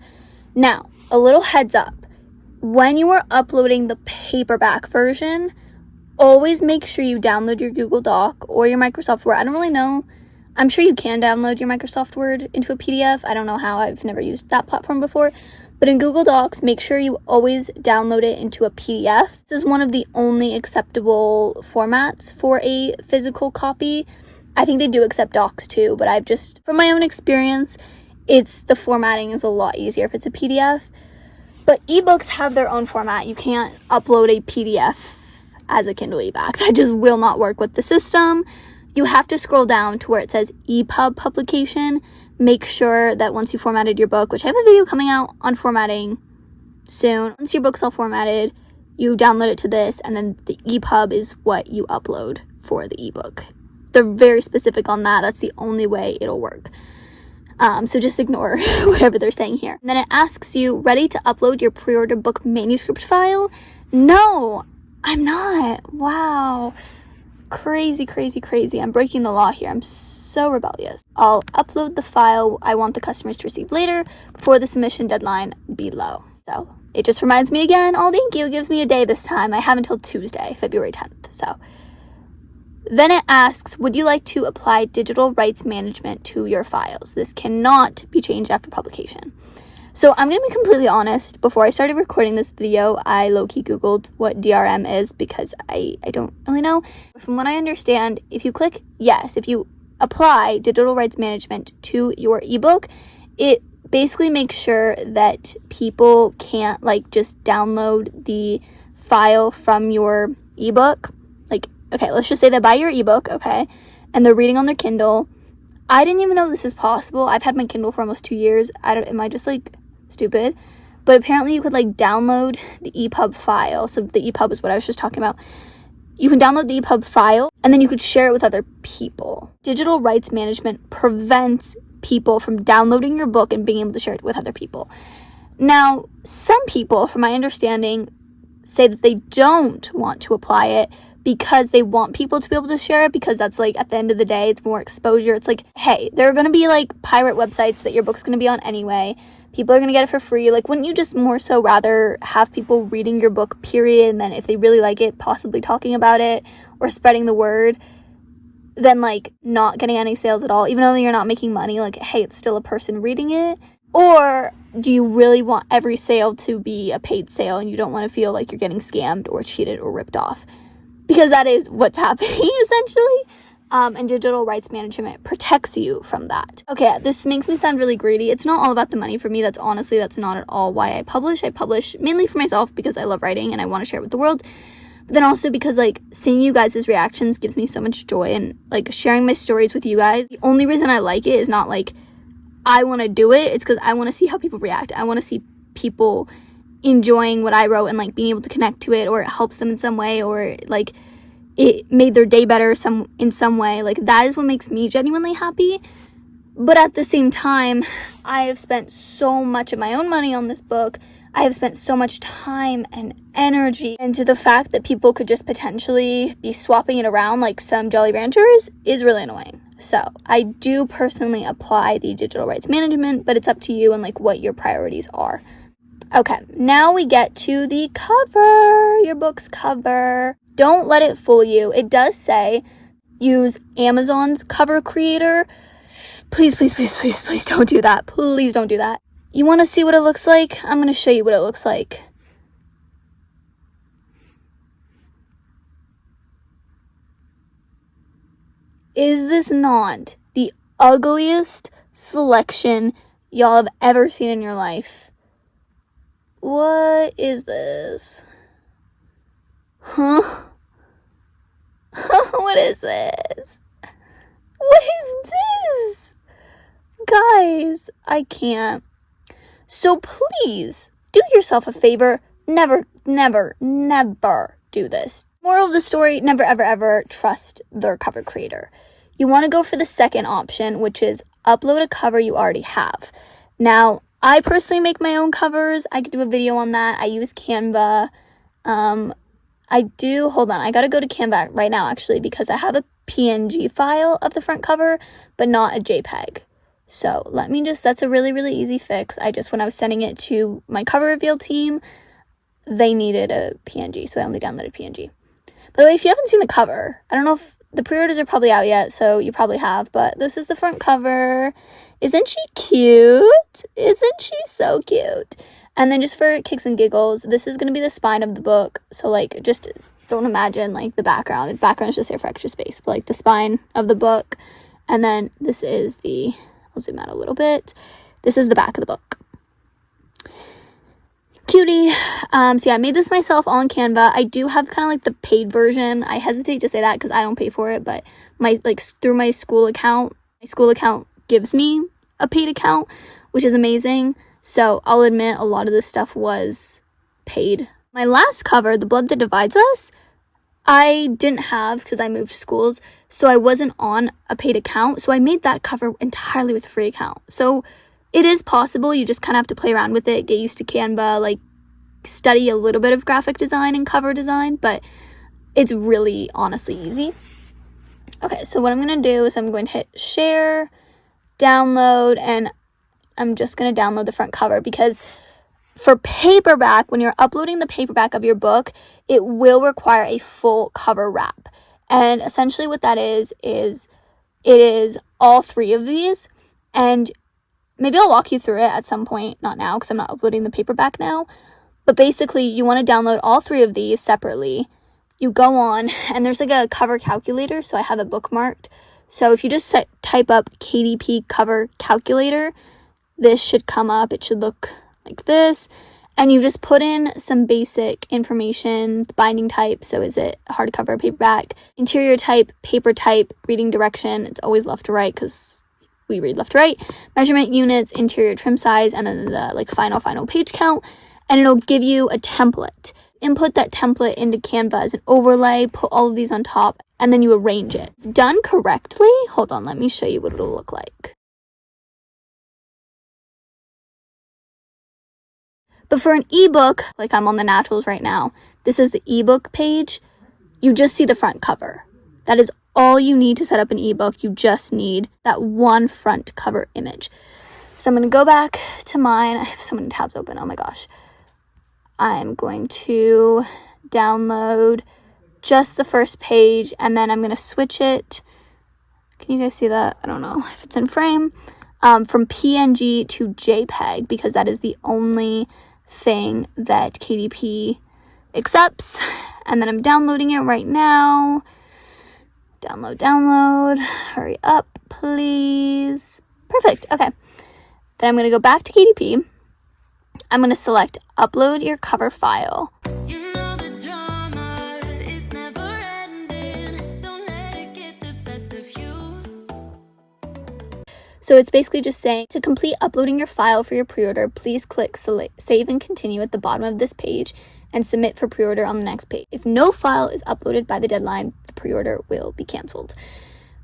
Now, a little heads up. When you are uploading the paperback version, always make sure you download your Google Doc or your Microsoft Word. I don't really know. I'm sure you can download your Microsoft Word into a PDF. I don't know how. I've never used that platform before. But in Google Docs, make sure you always download it into a PDF. This is one of the only acceptable formats for a physical copy. I think they do accept docs too, but I've just, from my own experience, the formatting is a lot easier if it's a PDF. But ebooks have their own format. You can't upload a PDF as a Kindle eBack. That just will not work with the system. You have to scroll down to where it says EPUB publication. Make sure that once you formatted your book, which I have a video coming out on formatting soon, once your book's all formatted, you download it to this, and then the EPUB is what you upload for the ebook. They're very specific on that. That's the only way it'll work. So just ignore whatever they're saying here. And then it asks you, ready to upload your pre-order book manuscript file? No, I'm not. Wow. Crazy, crazy, crazy. I'm breaking the law here. I'm so rebellious. I'll upload the file I want the customers to receive later before the submission deadline below. So it just reminds me again, oh, thank you. It gives me a day this time. I have until Tuesday, February 10th. So then it asks, would you like to apply digital rights management to your files? This cannot be changed after publication. So I'm going to be completely honest. Before I started recording this video, I low-key Googled what DRM is because I don't really know. From what I understand, if you click yes, if you apply digital rights management to your ebook, it basically makes sure that people can't just download the file from your ebook. Okay, let's just say they buy your ebook, okay, and they're reading on their Kindle. I didn't even know this is possible. I've had my Kindle for almost 2 years. Am I just stupid? But apparently you could download the EPUB file. So the EPUB is what I was just talking about. You can download the EPUB file and then you could share it with other people. Digital rights management prevents people from downloading your book and being able to share it with other people. Now, some people, from my understanding, say that they don't want to apply it because they want people to be able to share it, because that's at the end of the day, it's more exposure. It's hey, there are going to be pirate websites that your book's going to be on anyway. People are going to get it for free. Wouldn't you just more so rather have people reading your book, period, and then if they really like it, possibly talking about it or spreading the word, than not getting any sales at all, even though you're not making money? Hey, it's still a person reading it. Or do you really want every sale to be a paid sale and you don't want to feel like you're getting scammed or cheated or ripped off? Because that is what's happening, essentially. And digital rights management protects you from that. Okay, this makes me sound really greedy. It's not all about the money for me. That's not at all why I publish. I publish mainly for myself because I love writing and I want to share it with the world. But then also because seeing you guys' reactions gives me so much joy, and sharing my stories with you guys. The only reason I like it is not I want to do it. It's because I want to see how people react. I want to see people enjoying what I wrote and being able to connect to it, or it helps them in some way, or it made their day better in some way. That is what makes me genuinely happy. But at the same time, I have spent so much of my own money on this book. I have spent so much time and energy into the fact that people could just potentially be swapping it around like some Jolly Ranchers is really annoying. So I do personally apply the digital rights management, but it's up to you and what your priorities are. Okay, now we get to the cover, your book's cover. Don't let it fool you. It does say use Amazon's cover creator. Please, please, please, please, please don't do that. Please don't do that. You want to see what it looks like? I'm going to show you what it looks like. Is this not the ugliest selection y'all have ever seen in your life? What is this? Huh? What is this? What is this? Guys, I can't. So please, do yourself a favor. Never, never, never do this. Moral of the story, never, ever, ever trust their cover creator. You want to go for the second option, which is upload a cover you already have. Now, I personally make my own covers. I could do a video on that. I use Canva. Hold on, I gotta go to Canva right now, actually, because I have a PNG file of the front cover, but not a JPEG. So that's a really, really easy fix. When I was sending it to my cover reveal team, they needed a PNG, so I only downloaded PNG. By the way, if you haven't seen the cover, I don't know if the pre-orders are probably out yet, so you probably have, but this is the front cover. Isn't she cute? Isn't she so cute? And then just for kicks and giggles, this is going to be the spine of the book. So, like, just don't imagine, like, the background. The background is just there for extra space. But, like, the spine of the book. And then this is I'll zoom out a little bit. This is the back of the book. Cutie. So, yeah, I made this myself all on Canva. I do have kind of, like, the paid version. I hesitate to say that because I don't pay for it. But, through my school account gives me a paid account, which is amazing. So I'll admit a lot of this stuff was paid. My last cover, The Blood That Divides Us, I didn't have because I moved schools, so I wasn't on a paid account. So I made that cover entirely with a free account. So it is possible. You just kind of have to play around with it, get used to Canva, like study a little bit of graphic design and cover design, but it's really honestly easy. Okay, so what I'm going to do is I'm going to hit share, download, and I'm just going to download the front cover because for paperback, when you're uploading the paperback of your book, it will require a full cover wrap. And essentially what that is it is all three of these. And maybe I'll walk you through it at some point, not now because I'm not uploading the paperback now. But basically, you want to download all three of these separately. You go on, and there's like a cover calculator, so I have it bookmarked. So if you just type up KDP cover calculator, this should come up. It should look like this. And you just put in some basic information, the binding type. So is it hardcover, paperback, interior type, paper type, reading direction. It's always left to right because we read left to right. Measurement units, interior trim size, and then the final page count. And it'll give you a template. Input that template into Canva as an overlay, put all of these on top, and then you arrange it. Done correctly, hold on, let me show you what it'll look like. But for an ebook, like I'm on the Naturals right now, this is the ebook page. You just see the front cover. That is all you need to set up an ebook. You just need that one front cover image. So I'm going to go back to mine. I have so many tabs open. Oh my gosh. I'm going to download just the first page, and then I'm going to switch it. Can you guys see that? I don't know if it's in frame. From PNG to JPEG, because that is the only thing that KDP accepts. And then I'm downloading it right now. Download. Hurry up, please. Perfect. Okay. Then I'm going to go back to KDP. I'm going to select upload your cover file. You know the drama is never ending. Don't let it get the best of you. So it's basically just saying, to complete uploading your file for your pre-order, please click save and continue at the bottom of this page and submit for pre-order on the next page. If no file is uploaded by the deadline, the pre-order will be canceled.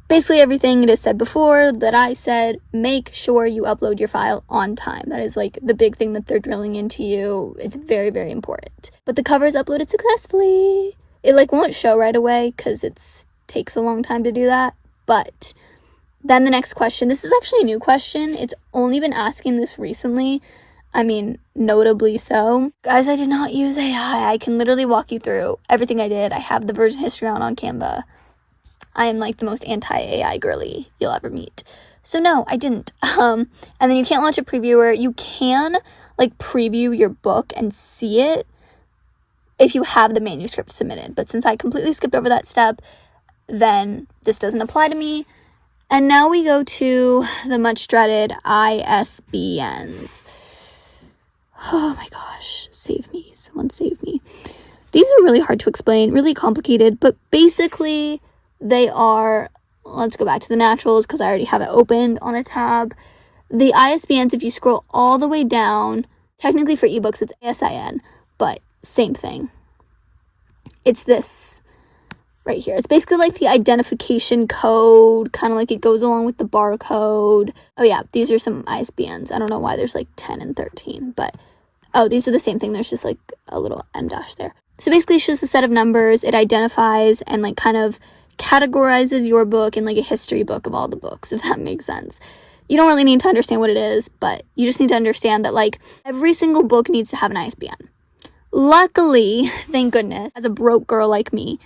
Basically everything it is said before that I said, make sure you upload your file on time. That is like the big thing that they're drilling into you. It's very, very important. But the cover is uploaded successfully. It won't show right away because it takes a long time to do that. But then the next question, this is actually a new question. It's only been asking this recently. I mean, notably so. Guys, I did not use AI. I can literally walk you through everything I did. I have the version history on Canva. I am like the most anti-AI girly you'll ever meet. So no, I didn't. And then you can't launch a previewer. You can preview your book and see it if you have the manuscript submitted. But since I completely skipped over that step, then this doesn't apply to me. And now we go to the much dreaded ISBNs. Oh my gosh, save me. Someone save me. These are really hard to explain, really complicated, but basically they are, let's go back to the Naturals because I already have it opened on a tab. The ISBNs, if you scroll all the way down, technically for ebooks it's ASIN, but same thing. It's this right here. It's basically like the identification code, kind of like it goes along with the barcode. Oh yeah, these are some ISBNs. I don't know why there's like 10 and 13, but oh, these are the same thing. There's just like a little M dash there. So basically it's just a set of numbers. It identifies and like kind of categorizes your book in like a history book of all the books, if that makes sense. You don't really need to understand what it is, but you just need to understand that like every single book needs to have an ISBN. Luckily, thank goodness, as a broke girl like me,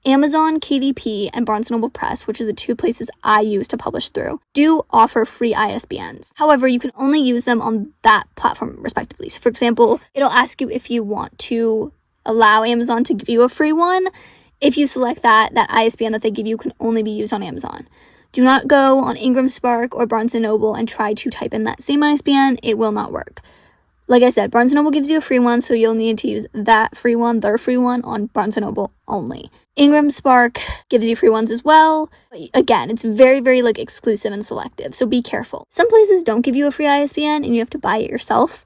Amazon, KDP, and Barnes & Noble Press, which are the two places I use to publish through, do offer free ISBNs. However, you can only use them on that platform respectively. So for example, it'll ask you if you want to allow Amazon to give you a free one. If you select that ISBN that they give you can only be used on Amazon. Do not go on Ingram Spark or Barnes & Noble and try to type in that same ISBN. It will not work. Like I said, Barnes & Noble gives you a free one, so you'll need to use that free one, their free one, on Barnes & Noble only. Ingram Spark gives you free ones as well. But again, it's very, very like exclusive and selective, so be careful. Some places don't give you a free ISBN and you have to buy it yourself.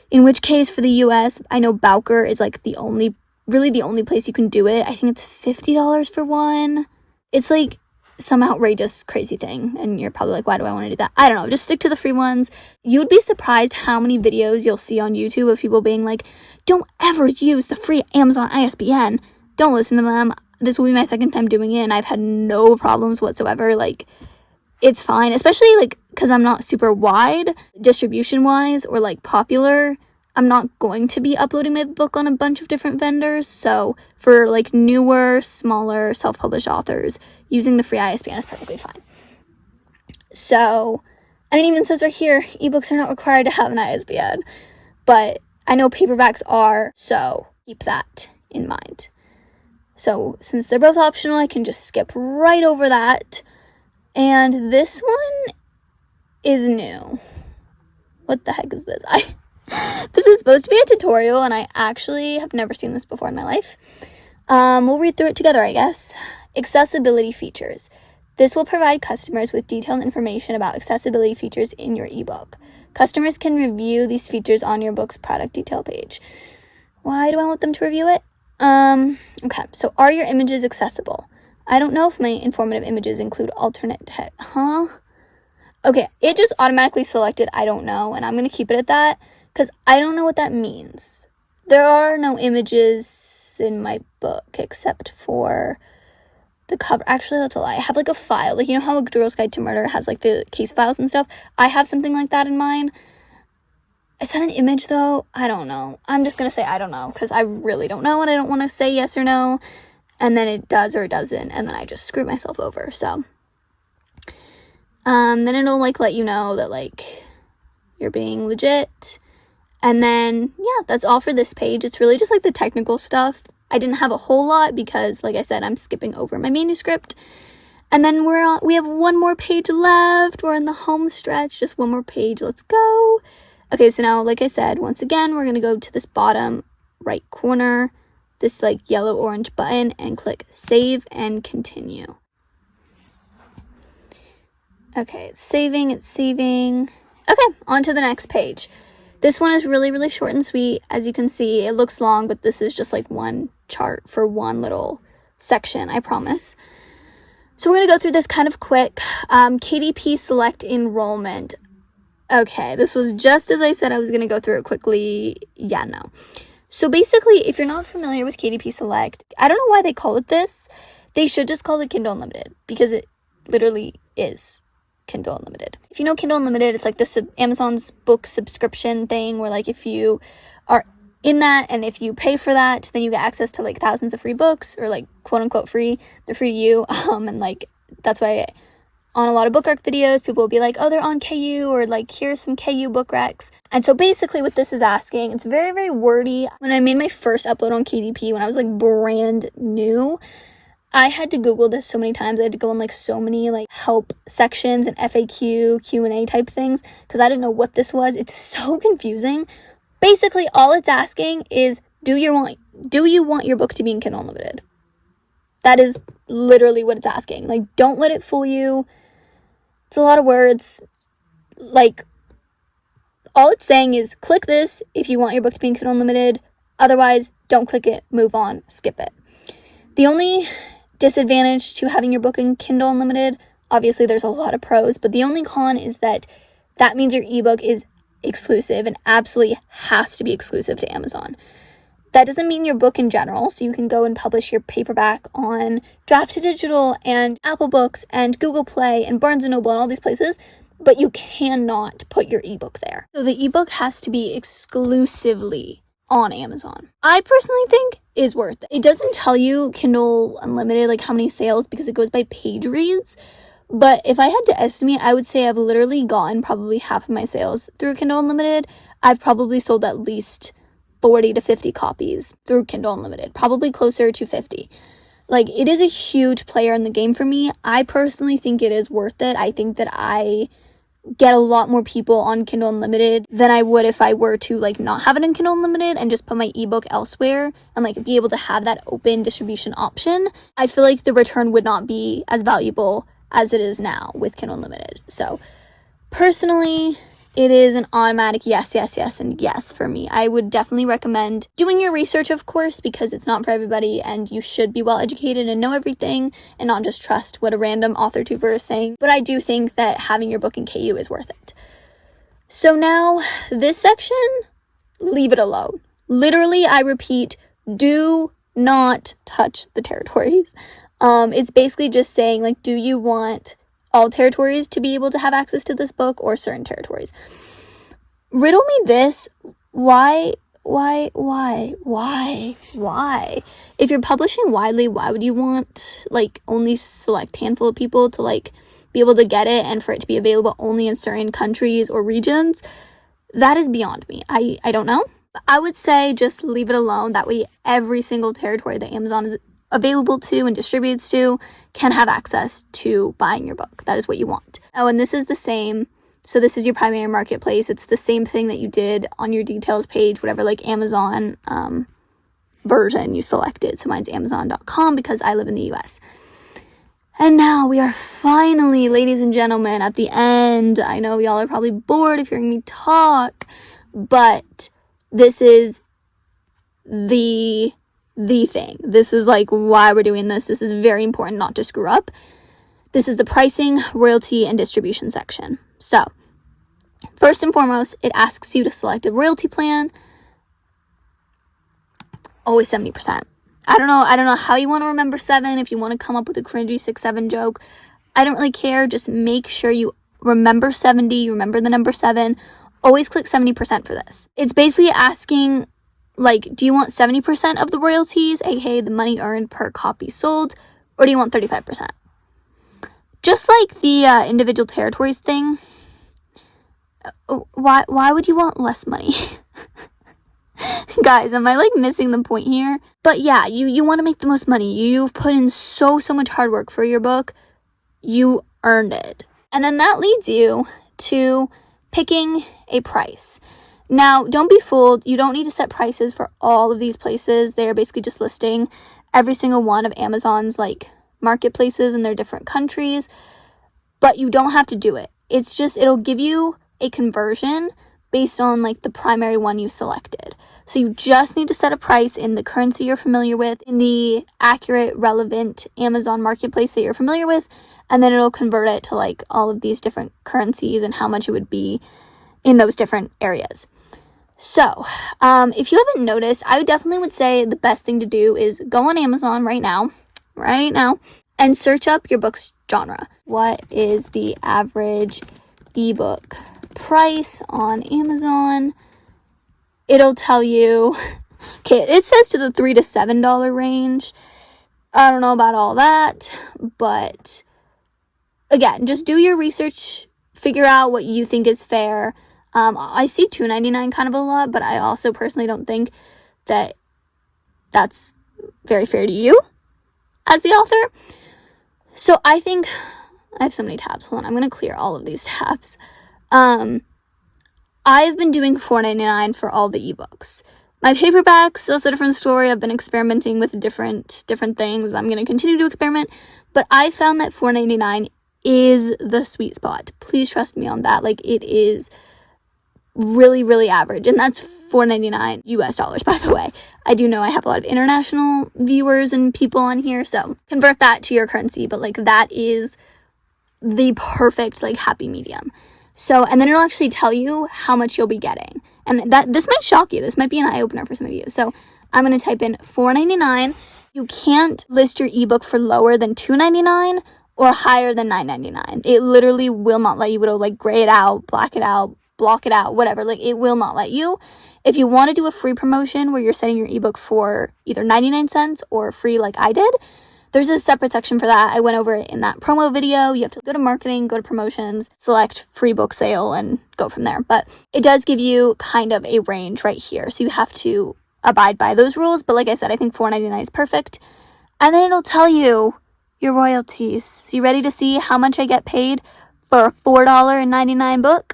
In which case, for the US, I know Bowker is like the only place you can do it. I think it's $50 for one. It's like some outrageous crazy thing, and you're probably like, why do I want to do that? I don't know, just stick to the free ones. You'd be surprised how many videos you'll see on YouTube of people being like, don't ever use the free Amazon ISBN. Don't listen to them. This will be my second time doing it and I've had no problems whatsoever. Like, it's fine, especially like because I'm not super wide distribution wise or like popular. I'm not going to be uploading my book on a bunch of different vendors. So for like newer, smaller, self-published authors, using the free ISBN is perfectly fine. So, and it even says right here, ebooks are not required to have an ISBN, but I know paperbacks are, so keep that in mind. So since they're both optional, I can just skip right over that. And this one is new. What the heck is this? This is supposed to be a tutorial, and I actually have never seen this before in my life. We'll read through it together, I guess. Accessibility features. This will provide customers with detailed information about accessibility features in your ebook. Customers can review these features on your book's product detail page. Why do I want them to review it? Okay, so are your images accessible? I don't know if my informative images include alternate text. Okay, it just automatically selected I don't know, and I'm going to keep it at that, because I don't know what that means. There are no images in my book except for the cover. Actually, that's a lie. I have like a file. Like, you know how A Girl's Guide to Murder has like the case files and stuff? I have something like that in mine. Is that an image though? I don't know. I'm just going to say I don't know, because I really don't know, and I don't want to say yes or no, and then it does or it doesn't, and then I just screw myself over, so. Then it'll like let you know that like you're being legit. And then yeah, that's all for this page. It's really just like the technical stuff. I didn't have a whole lot because like I said, I'm skipping over my manuscript. And then we have one more page left. We're in the home stretch, just one more page. Let's go. Okay, so now like I said, once again, we're going to go to this bottom right corner, this like yellow orange button, and click save and continue. Okay, it's saving. Okay, on to the next page. This one is really, really short and sweet. As you can see, it looks long, but this is just like one chart for one little section, I promise. So we're going to go through this kind of quick. KDP select enrollment. Okay, this was just as I said I was going to go through it quickly. Yeah, no. So basically, if you're not familiar with KDP Select, I don't know why they call it this. They should just call it Kindle Unlimited, because it literally is Kindle Unlimited. If you know Kindle Unlimited, it's like this Amazon's book subscription thing where like if you are in that and if you pay for that, then you get access to like thousands of free books, or like quote unquote free. They're free to you. And like that's why on a lot of book rec videos, people will be like, oh, they're on KU, or like here's some KU book recs. And so basically what this is asking, it's very, very wordy. When I made my first upload on KDP, when I was like brand new, I had to Google this so many times. I had to go on like so many like help sections and FAQ, Q&A type things, because I didn't know what this was. It's so confusing. Basically, all it's asking is, do you want your book to be in Kindle Unlimited? That is literally what it's asking. Like, don't let it fool you. It's a lot of words. Like, all it's saying is click this if you want your book to be in Kindle Unlimited. Otherwise, don't click it, move on, skip it. The only disadvantage to having your book in Kindle Unlimited, obviously there's a lot of pros, but the only con is that means your ebook is exclusive and absolutely has to be exclusive to Amazon. That doesn't mean your book in general, so you can go and publish your paperback on Draft to Digital and Apple Books and Google Play and Barnes & Noble and all these places, but you cannot put your ebook there. So the ebook has to be exclusively on Amazon. I personally think is worth it. It doesn't tell you Kindle Unlimited, like how many sales, because it goes by page reads. But if I had to estimate, I would say I've literally gotten probably half of my sales through Kindle Unlimited. I've probably sold at least 40 to 50 copies through Kindle Unlimited, probably closer to 50. Like, it is a huge player in the game for me. I personally think it is worth it. I think that I get a lot more people on Kindle Unlimited than I would if I were to like not have it in Kindle Unlimited and just put my ebook elsewhere and like be able to have that open distribution option. I feel like the return would not be as valuable as it is now with Kindle Unlimited. So personally, it is an automatic yes, yes, yes, and yes for me. I would definitely recommend doing your research, of course, because it's not for everybody and you should be well educated and know everything and not just trust what a random author tuber is saying. But I do think that having your book in KU is worth it. So now, this section, leave it alone. Literally, I repeat, do not touch the territories. It's basically just saying, like, do you want all territories to be able to have access to this book or certain territories? Riddle me this. Why? If you're publishing widely, why would you want, like, only select handful of people to, like, be able to get it and for it to be available only in certain countries or regions? That is beyond me. I don't know. I would say just leave it alone. That way every single territory that Amazon is available to and distributes to can have access to buying your book. That is what you want. Oh, and this is the same. So this is your primary marketplace. It's the same thing that you did on your details page, whatever like Amazon version you selected. So mine's Amazon.com because I live in the US. And now we are finally, ladies and gentlemen, at the end. I know y'all are probably bored of hearing me talk, but this is the thing. This is like why we're doing this. This is very important not to screw up. This is the pricing, royalty, and distribution section. So, first and foremost, it asks you to select a royalty plan. Always 70%. I don't know how you want to remember 7. If you want to come up with a cringy 6-7 joke, I don't really care. Just make sure you remember 70, you remember the number 7. Always click 70% for this. It's basically asking, like, do you want 70% of the royalties, aka the money earned per copy sold, or do you want 35%? Just like the individual territories thing, why would you want less money? Guys, am I like missing the point here? But yeah, you want to make the most money. You've put in so much hard work for your book. You earned it. And then that leads you to picking a price. Now, don't be fooled. You don't need to set prices for all of these places. They are basically just listing every single one of Amazon's like marketplaces in their different countries. But you don't have to do it. It's just, it'll give you a conversion based on like the primary one you selected. So you just need to set a price in the currency you're familiar with, in the accurate, relevant Amazon marketplace that you're familiar with, and then it'll convert it to like all of these different currencies and how much it would be in those different areas. So, if you haven't noticed, I definitely would say the best thing to do is go on Amazon right now, and search up your book's genre. What is the average ebook price on Amazon? It'll tell you, okay, it says to the $3 to $7 range. I don't know about all that, but again, just do your research, figure out what you think is fair. I see $2.99 kind of a lot, but I also personally don't think that that's very fair to you as the author. So I think, I have so many tabs. Hold on, I'm going to clear all of these tabs. I've been doing $4.99 for all the ebooks. My paperbacks, that's a different story. I've been experimenting with different things. I'm going to continue to experiment, but I found that $4.99 is the sweet spot. Please trust me on that. Like, it is really, really average. And that's $4.99 US dollars, by the way. I do know I have a lot of international viewers and people on here, so convert that to your currency, but like that is the perfect like happy medium. So, and then it'll actually tell you how much you'll be getting. And this might shock you. This might be an eye-opener for some of you. So I'm going to type in $4.99. You can't list your ebook for lower than $2.99 or higher than $9.99. It literally will not let you. It'll like gray it out, black it out, block it out, whatever. Like it will not let you. If you want to do a free promotion where you're setting your ebook for either 99 cents or free like I did, there's a separate section for that. I went over it in that promo video. You have to go to marketing, go to promotions, select free book sale, and go from there. But it does give you kind of a range right here. So you have to abide by those rules. But like I said, I think $4.99 is perfect. And then it'll tell you your royalties. So you ready to see how much I get paid for a $4.99 book?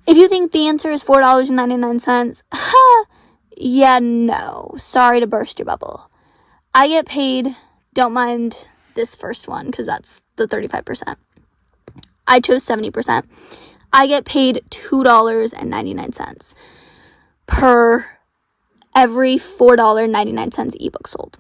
If you think the answer is $4.99, yeah, no. Sorry to burst your bubble. I get paid... Don't mind this first one because that's the 35%. I chose 70%. I get paid $2.99 per every $4.99 ebook sold.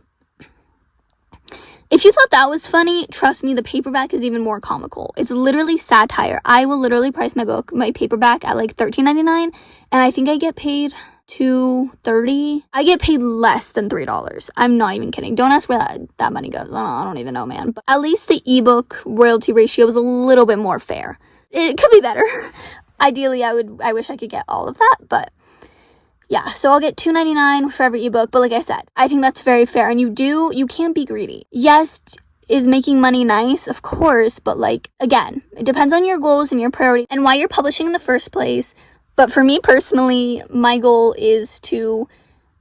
If you thought that was funny, trust me, the paperback is even more comical. It's literally satire. I will literally price my paperback at like $13.99, and I think I get paid $2.30. I get paid less than $3. I'm not even kidding. Don't ask where that money goes. I don't even know, man. But at least the ebook royalty ratio is a little bit more fair. It could be better. Ideally, I wish I could get all of that, but yeah. So I'll get $2.99 for every ebook. But like I said, I think that's very fair. And you can't be greedy. Yes, is making money nice? Of course. But like, again, it depends on your goals and your priority and why you're publishing in the first place. But for me personally, my goal is to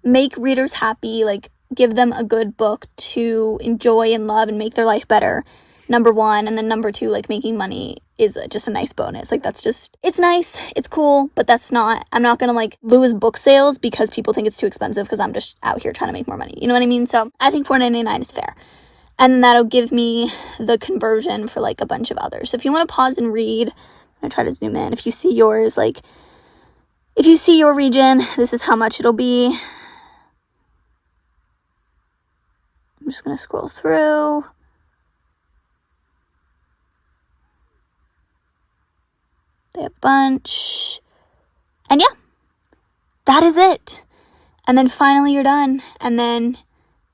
make readers happy, like give them a good book to enjoy and love and make their life better, number one. And then number two, like making money is just a nice bonus. Like that's just, it's nice, it's cool, but I'm not going to like lose book sales because people think it's too expensive because I'm just out here trying to make more money. You know what I mean? So I think $4.99 is fair. And then that'll give me the conversion for like a bunch of others. So if you want to pause and read, I'm going to try to zoom in. If you see yours, like, if you see your region, this is how much it'll be. I'm just going to scroll through. They have a bunch. And yeah, that is it. And then finally you're done. And then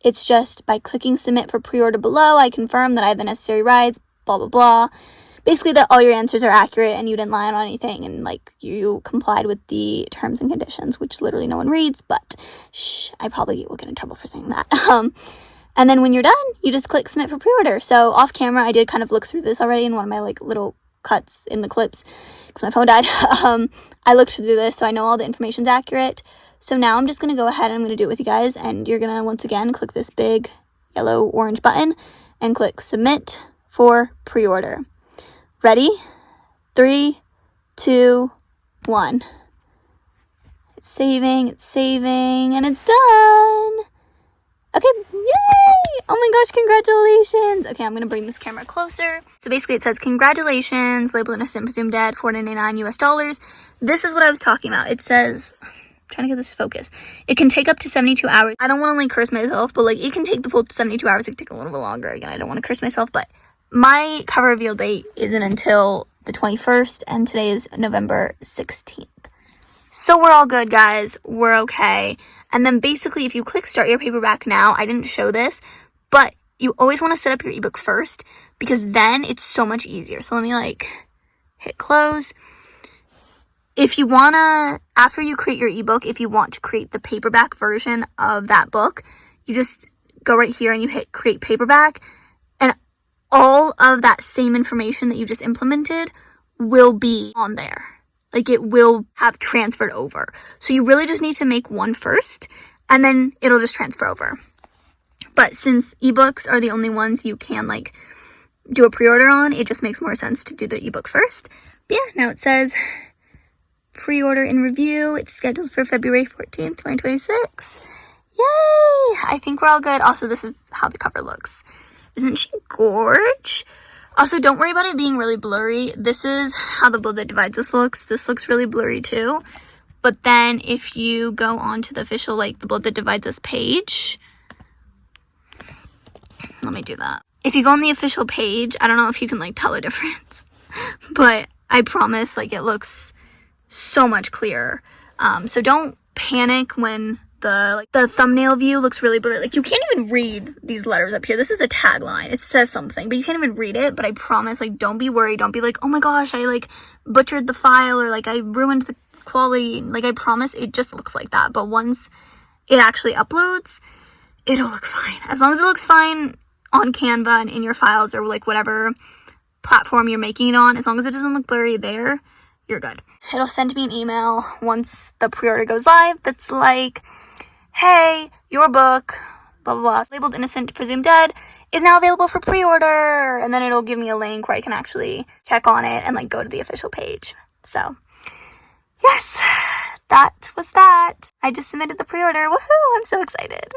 it's just by clicking submit for pre-order below, I confirm that I have the necessary rights, blah, blah, blah. Basically that all your answers are accurate and you didn't lie on anything and like you complied with the terms and conditions, which literally no one reads, but I probably will get in trouble for saying that. And then when you're done, you just click submit for pre-order. So off camera, I did kind of look through this already in one of my like little cuts in the clips because my phone died. I looked through this, so I know all the information's accurate. So now I'm just going to go ahead and I'm going to do it with you guys, and you're going to once again click this big yellow orange button and click submit for pre-order. Ready? 3, 2, 1. It's saving, and it's done. Okay, yay! Oh my gosh, congratulations. Okay, I'm going to bring this camera closer. So basically it says, congratulations, labeled innocent, presumed dead, $4.99 US dollars. This is what I was talking about. It says, I'm trying to get this focus. It can take up to 72 hours. I don't want to like curse myself, but like it can take the full 72 hours. It can take a little bit longer. Again, I don't want to curse myself, but my cover reveal date isn't until the 21st, and today is November 16th. So we're all good, guys. We're okay. And then basically, if you click start your paperback now, I didn't show this, but you always want to set up your ebook first because then it's so much easier. So let me like hit close. If you want to, after you create your ebook, if you want to create the paperback version of that book, you just go right here and you hit create paperback, and all of that same information that you just implemented will be on there. Like it will have transferred over. So you really just need to make one first and then it'll just transfer over. But since ebooks are the only ones you can like do a pre-order on, it just makes more sense to do the ebook first. But yeah, now it says pre-order in review. It's scheduled for February 14th, 2026. Yay! I think we're all good. Also, this is how the cover looks. Isn't she gorge? Also, don't worry about it being really blurry. This is how the Blood That Divides Us looks. This looks really blurry too. But then if you go on to the official, like, the Blood That Divides Us page, let me do that. If you go on the official page, I don't know if you can, like, tell a difference, but I promise, like, it looks so much clearer. So don't panic when the thumbnail view looks really blurry. Like, you can't even read these letters up here. This is a tagline. It says something, but you can't even read it. But I promise, like, don't be worried. Don't be like, oh my gosh, I, like, butchered the file, or, like, I ruined the quality. Like, I promise it just looks like that. But once it actually uploads, it'll look fine. As long as it looks fine on Canva and in your files, or, like, whatever platform you're making it on, as long as it doesn't look blurry there, you're good. It'll send me an email once the pre-order goes live that's like, hey, your book, blah, blah, blah, labeled Innocent Presumed Dead, is now available for pre-order. And then it'll give me a link where I can actually check on it and, like, go to the official page. So, yes, that was that. I just submitted the pre-order. Woohoo! I'm so excited.